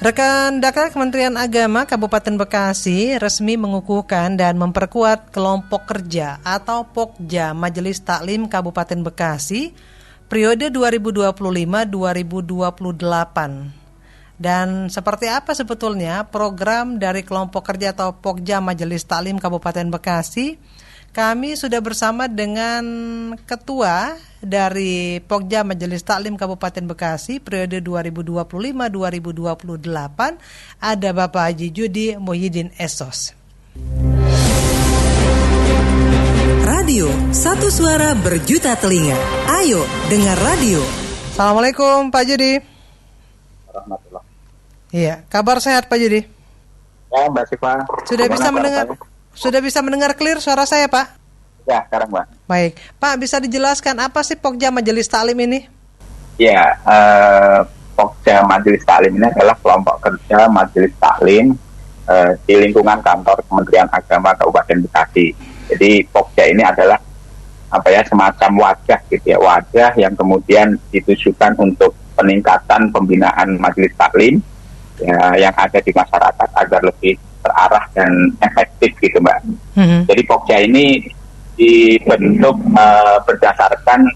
Rekan Dakar Kementerian Agama Kabupaten Bekasi resmi mengukuhkan dan memperkuat kelompok kerja atau Pokja Majelis Taklim Kabupaten Bekasi periode 2025-2028. Dan seperti apa sebetulnya program dari kelompok kerja atau Pokja Majelis Taklim Kabupaten Bekasi? Kami sudah bersama dengan Ketua dari Pokja Majelis Taklim Kabupaten Bekasi periode 2025-2028, ada Bapak Haji Judi Muhyiddin Esos. Radio, satu suara berjuta telinga. Ayo dengar radio. Assalamualaikum Pak Judi. Warahmatullahi. Iya, kabar sehat Pak Judi? Ya, Mbak Siva. Sudah bisa mendengar clear suara saya, Pak? Ya, sekarang, Mbak. Baik. Pak, bisa dijelaskan apa sih Pokja Majelis Taklim ini? Ya, Pokja Majelis Taklim ini adalah kelompok kerja Majelis Taklim di lingkungan kantor Kementerian Agama Kabupaten Bekasi. Jadi, Pokja ini adalah semacam wadah gitu ya, wadah yang kemudian ditujukan untuk peningkatan pembinaan Majelis Taklim ya, yang ada di masyarakat agar lebih terarah dan efektif gitu, Mbak. Jadi Pokja ini dibentuk berdasarkan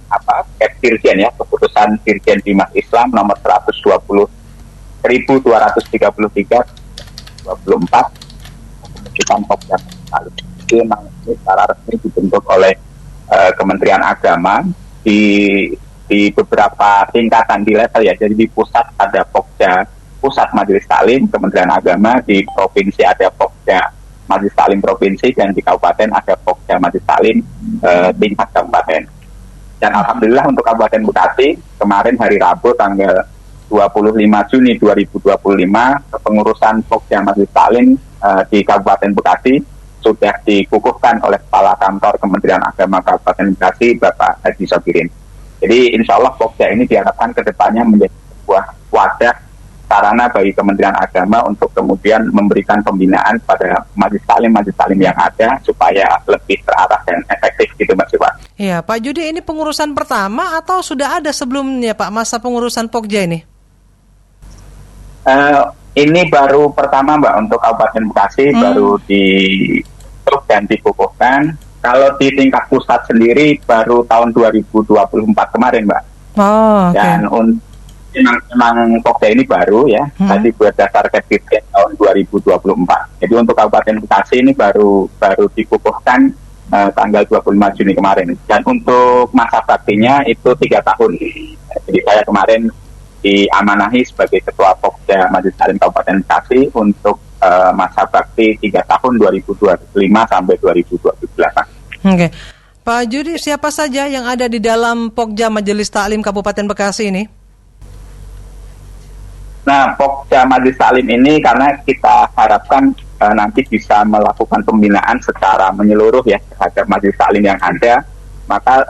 Dirjen ya, keputusan Dirjen Bimas Islam nomor 120.233/24 tentang Pokja Ini memang secara resmi dibentuk oleh Kementerian Agama di beberapa tingkatan di level ya. Jadi di pusat ada Pokja Pusat Majelis Taklim Kementerian Agama, di provinsi ada Pokja Majelis Taklim Provinsi, dan di kabupaten ada Pokja Majelis Taklim tingkat kabupaten. Dan alhamdulillah untuk Kabupaten Bekasi kemarin hari Rabu tanggal 25 Juni 2025 kepengurusan Pokja Majelis Taklim di Kabupaten Bekasi sudah dikukuhkan oleh Kepala Kantor Kementerian Agama Kabupaten Bekasi, Bapak Haji Sobirin. Jadi insya Allah Pokja ini diharapkan ke depannya menjadi sebuah wadah sarana bagi Kementerian Agama untuk kemudian memberikan pembinaan pada majelis taklim yang ada supaya lebih terarah dan efektif gitu, Mbak Siva. Iya, Pak Judi, ini pengurusan pertama atau sudah ada sebelumnya Pak masa pengurusan Pokja ini? Ini baru pertama, Mbak, untuk Kabupaten Bekasi baru dibentuk dan dikukuhkan. Kalau di tingkat pusat sendiri baru tahun 2024 kemarin, Mbak. Oh, okay. Dan memang Pokja ini baru ya, tadi berdasarkan Dirjen tahun 2024. Jadi untuk Kabupaten Bekasi ini baru dikukuhkan tanggal 25 Juni kemarin. Dan untuk masa baktinya itu 3 tahun. Jadi saya kemarin diamanahi sebagai Ketua Pokja Majelis Taklim Kabupaten Bekasi untuk masa bakti 3 tahun 2025 sampai 2028. Oke. Pak Judi, siapa saja yang ada di dalam Pokja Majelis Taklim Kabupaten Bekasi ini? Nah, Pokja Majelis Taklim ini karena kita harapkan nanti bisa melakukan pembinaan secara menyeluruh ya terhadap Majelis Taklim yang ada, maka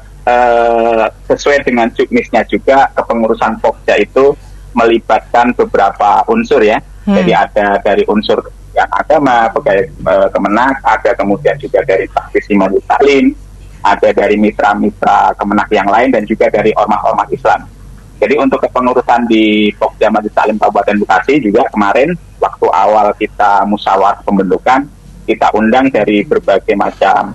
sesuai dengan juknisnya juga kepengurusan Pokja itu melibatkan beberapa unsur ya. Jadi ada dari unsur Kementerian Agama, pegawai Kemenak, ada kemudian juga dari praktisi Majelis Taklim, ada dari mitra-mitra Kemenak yang lain, dan juga dari ormas-ormas Islam. Jadi untuk kepengurusan di Pokja Majelis Taklim Kabupaten Bekasi juga kemarin waktu awal kita musyawarah pembentukan, kita undang dari berbagai macam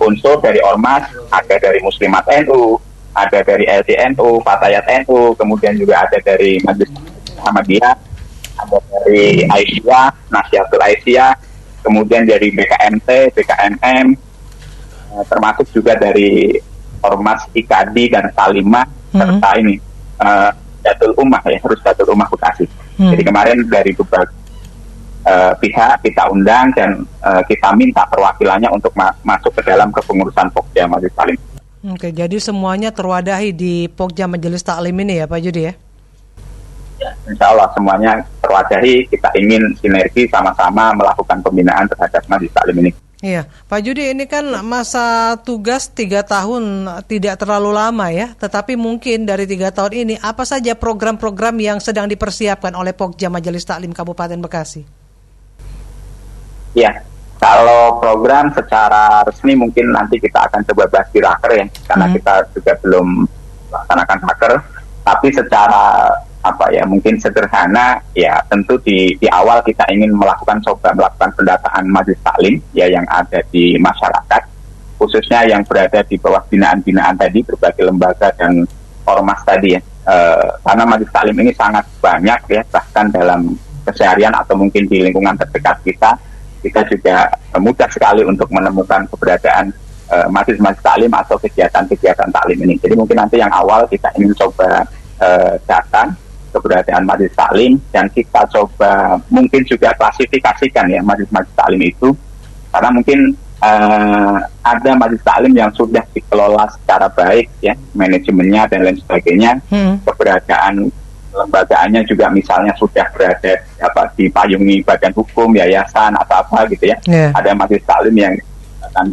unsur, dari ormas, ada dari Muslimat NU, ada dari LCNU, Fatayat NU, kemudian juga ada dari Majelis Muhammadiyah, ada dari Aisyah, Nasihatul Aisyah, kemudian dari BKMT, BKMM, termasuk juga dari ormas IKADI dan Salimah, serta ini Datul Ummah ya, Datul Ummah Bekasi. Jadi kemarin dari beberapa pihak kita undang dan kita minta perwakilannya untuk masuk ke dalam kepengurusan Pokja Majelis Taklim. Oke, jadi semuanya terwadahi di Pokja Majelis Taklim ini ya Pak Judi ya? Ya, insya Allah semuanya terwadahi. Kita ingin sinergi sama-sama melakukan pembinaan terhadap Majelis Taklim ini. Iya, Pak Judi, ini kan masa tugas 3 tahun tidak terlalu lama ya, tetapi mungkin dari 3 tahun ini apa saja program-program yang sedang dipersiapkan oleh Pokja Majelis Taklim Kabupaten Bekasi? Ya, kalau program secara resmi mungkin nanti kita akan coba bahas di raker ya, karena kita juga belum melaksanakan raker, tapi secara mungkin sederhana ya. Tentu di awal kita ingin melakukan pendataan majelis taklim ya yang ada di masyarakat, khususnya yang berada di bawah binaan-binaan tadi, berbagai lembaga dan ormas tadi ya. Karena majelis taklim ini sangat banyak ya, bahkan dalam keseharian atau mungkin di lingkungan terdekat kita juga mudah sekali untuk menemukan keberadaan majelis taklim atau kegiatan-kegiatan taklim ini. Jadi mungkin nanti yang awal kita ingin coba data keberadaan majelis taklim, dan kita coba mungkin juga klasifikasikan ya majelis taklim itu, karena mungkin ada majelis taklim yang sudah dikelola secara baik ya, manajemennya dan lain sebagainya, keberadaan lembagaannya juga misalnya sudah berada dipayungi badan hukum, yayasan atau apa gitu ya. Ada majelis taklim yang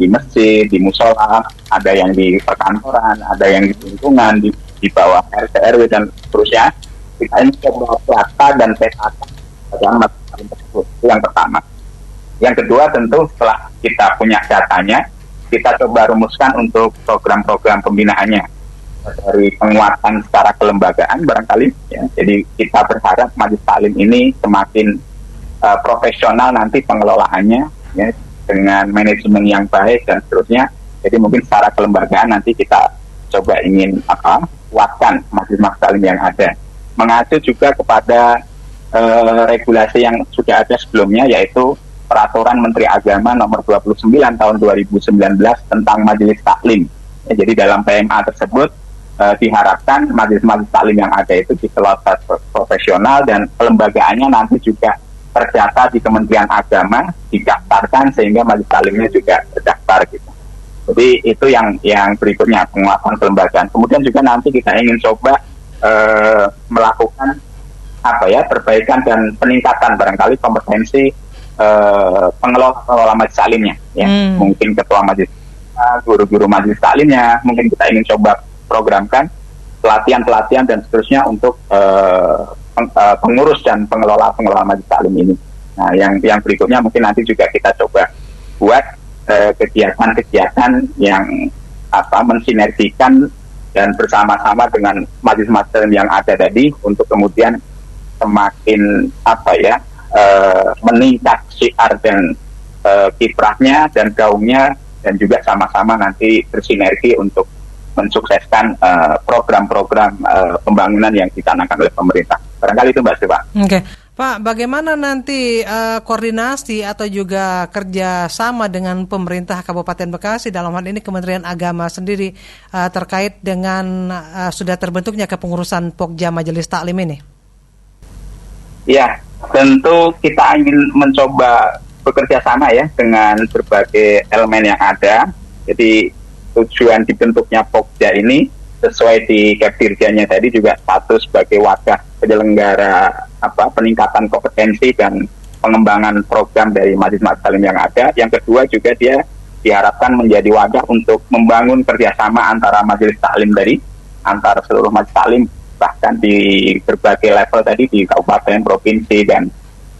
di masjid, di musola, ada yang di perkantoran, ada yang di lingkungan, di bawah RT RW dan seterusnya. Kita ini coba data dan petakan dalam majelis taklim tersebut. Itu yang pertama. Yang kedua, tentu setelah kita punya datanya, kita coba rumuskan untuk program-program pembinaannya dari penguatan secara kelembagaan barangkali ya. Jadi kita berharap majelis taklim ini semakin profesional nanti pengelolaannya ya, dengan manajemen yang baik dan seterusnya. Jadi mungkin secara kelembagaan nanti kita coba ingin kuatkan majelis taklim yang ada, mengacu juga kepada regulasi yang sudah ada sebelumnya, yaitu Peraturan Menteri Agama nomor 29 tahun 2019 tentang majelis taklim. Ya, jadi dalam PMA tersebut diharapkan majelis taklim yang ada itu dikelola profesional dan kelembagaannya nanti juga terdata di Kementerian Agama, didaftarkan sehingga majelis taklimnya juga terdaftar gitu. Jadi itu yang berikutnya, penguatan kelembagaan. Kemudian juga nanti kita ingin coba melakukan perbaikan dan peningkatan barangkali kompetensi pengelola majelis taklimnya ya. Mungkin ketua majelis, guru-guru majelis taklimnya mungkin kita ingin coba programkan pelatihan dan seterusnya untuk pengurus dan pengelola majelis taklim ini. Nah, yang berikutnya mungkin nanti juga kita coba buat kegiatan-kegiatan yang mensinergikan dan bersama-sama dengan majelis taklim yang ada tadi, untuk kemudian semakin meningkat syiar dan kiprahnya dan gaungnya, dan juga sama-sama nanti bersinergi untuk mensukseskan program-program pembangunan yang dicanangkan oleh pemerintah. Barangkali itu Mbak Stefa. Oke. Pak, bagaimana nanti koordinasi atau juga kerjasama dengan pemerintah Kabupaten Bekasi, dalam hal ini Kementerian Agama sendiri, terkait dengan sudah terbentuknya kepengurusan Pokja Majelis Taklim ini? Ya, tentu kita ingin mencoba bekerja sama ya dengan berbagai elemen yang ada. Jadi tujuan dibentuknya Pokja ini sesuai di Kepdirjanya tadi juga satu sebagai wadah penyelenggara peningkatan kompetensi dan pengembangan program dari majelis taklim yang ada. Yang kedua juga dia diharapkan menjadi wadah untuk membangun kerjasama antara majelis taklim dari antara seluruh majelis taklim, bahkan di berbagai level tadi, di kabupaten, provinsi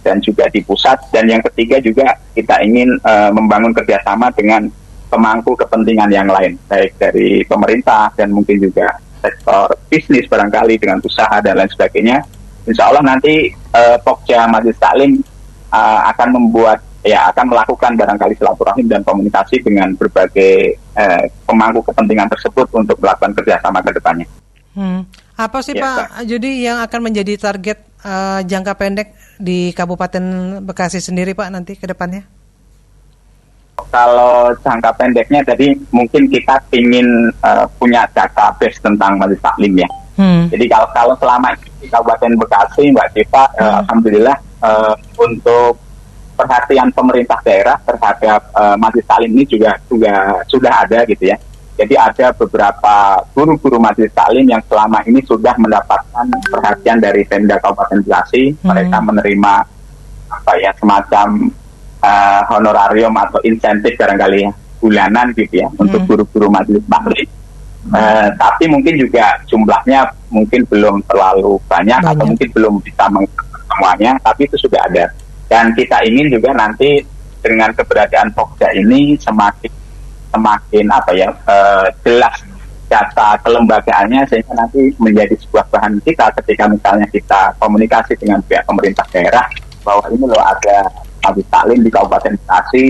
dan juga di pusat. Dan yang ketiga juga kita ingin membangun kerjasama dengan pemangku kepentingan yang lain, baik dari pemerintah dan mungkin juga sektor bisnis barangkali dengan usaha dan lain sebagainya. Insya Allah nanti Pokja Majelis Taklim akan melakukan barangkali silaturahim dan komunikasi dengan berbagai pemangku kepentingan tersebut untuk melakukan kerjasama ke depannya. Apa sih Pak Judi yang akan menjadi target jangka pendek di Kabupaten Bekasi sendiri Pak nanti ke depannya? Kalau jangka pendeknya tadi mungkin kita ingin punya database tentang majelis taklim ya. Jadi kalau selama ini di Kabupaten Bekasi, Mbak Siva, alhamdulillah untuk perhatian pemerintah daerah terhadap majelis taklim ini juga sudah ada gitu ya. Jadi ada beberapa guru-guru majelis taklim yang selama ini sudah mendapatkan perhatian dari Pemda Kabupaten Bekasi. Mereka menerima semacam honorarium atau insentif barangkali ya, bulanan gitu ya, untuk guru-guru majelis taklim. Tapi mungkin juga jumlahnya mungkin belum terlalu banyak. Atau mungkin belum bisa mengangkat semuanya, tapi itu sudah ada. Dan kita ingin juga nanti dengan keberadaan Pokja ini semakin jelas data kelembagaannya sehingga nanti menjadi sebuah bahan kita ketika misalnya kita komunikasi dengan pihak pemerintah daerah bahwa ini loh ada Majelis Taklim di Kabupaten Bekasi,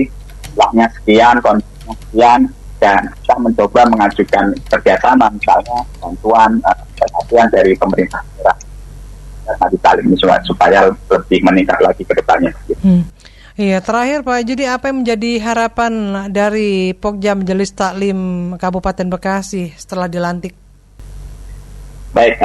jumlahnya sekian, kondisinya sekian, dan kita mencoba mengajukan kerjasama misalnya bantuan perhatian dari pemerintah daerah Majelis Taklim ini supaya lebih meningkat lagi ke depannya. Iya, terakhir Pak Judi, apa yang menjadi harapan dari Pokja Majelis Taklim Kabupaten Bekasi setelah dilantik? Baik,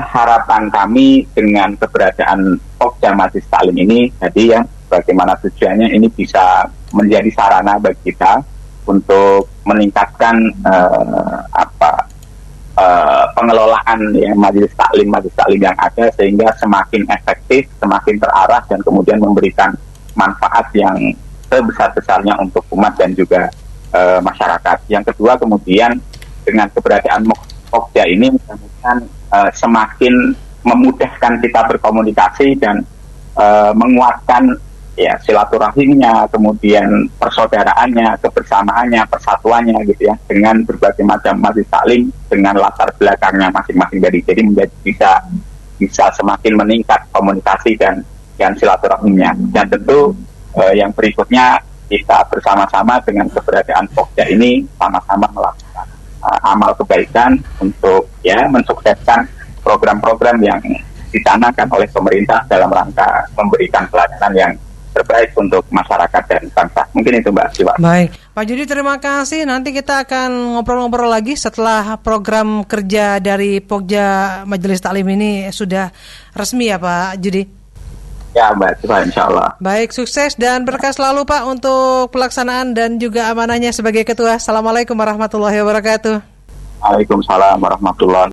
harapan kami dengan keberadaan Pokja Majelis Taklim ini, jadi ya bagaimana tujuannya ini bisa menjadi sarana bagi kita untuk meningkatkan pengelolaan ya, majelis taklim yang ada sehingga semakin efektif, semakin terarah dan kemudian memberikan manfaat yang sebesar-besarnya untuk umat dan juga masyarakat. Yang kedua, kemudian dengan keberadaan Pokja ini mudah-mudahan semakin memudahkan kita berkomunikasi dan menguatkan ya silaturahimnya, kemudian persaudaraannya, kebersamaannya, persatuannya gitu ya, dengan berbagai macam majelis taklim dengan latar belakangnya masing-masing jadi menjadi bisa semakin meningkat komunikasi dan silaturahimnya. Dan tentu yang berikutnya kita bersama-sama dengan keberadaan Pokja ini sama-sama melakukan amal kebaikan untuk ya mensukseskan program-program yang dicanangkan oleh pemerintah dalam rangka memberikan pelayanan yang terbaik untuk masyarakat dan bangsa. Mungkin itu Mbak Siwa. Baik, Pak Judi terima kasih. Nanti kita akan ngobrol-ngobrol lagi setelah program kerja dari Pokja Majelis Taklim ini sudah resmi ya Pak Judi. Ya Mbak Siwa, insya Allah. Baik, sukses dan berkah selalu Pak untuk pelaksanaan dan juga amanahnya sebagai Ketua. Assalamualaikum warahmatullahi wabarakatuh. Waalaikumsalam warahmatullahi wabarakatuh.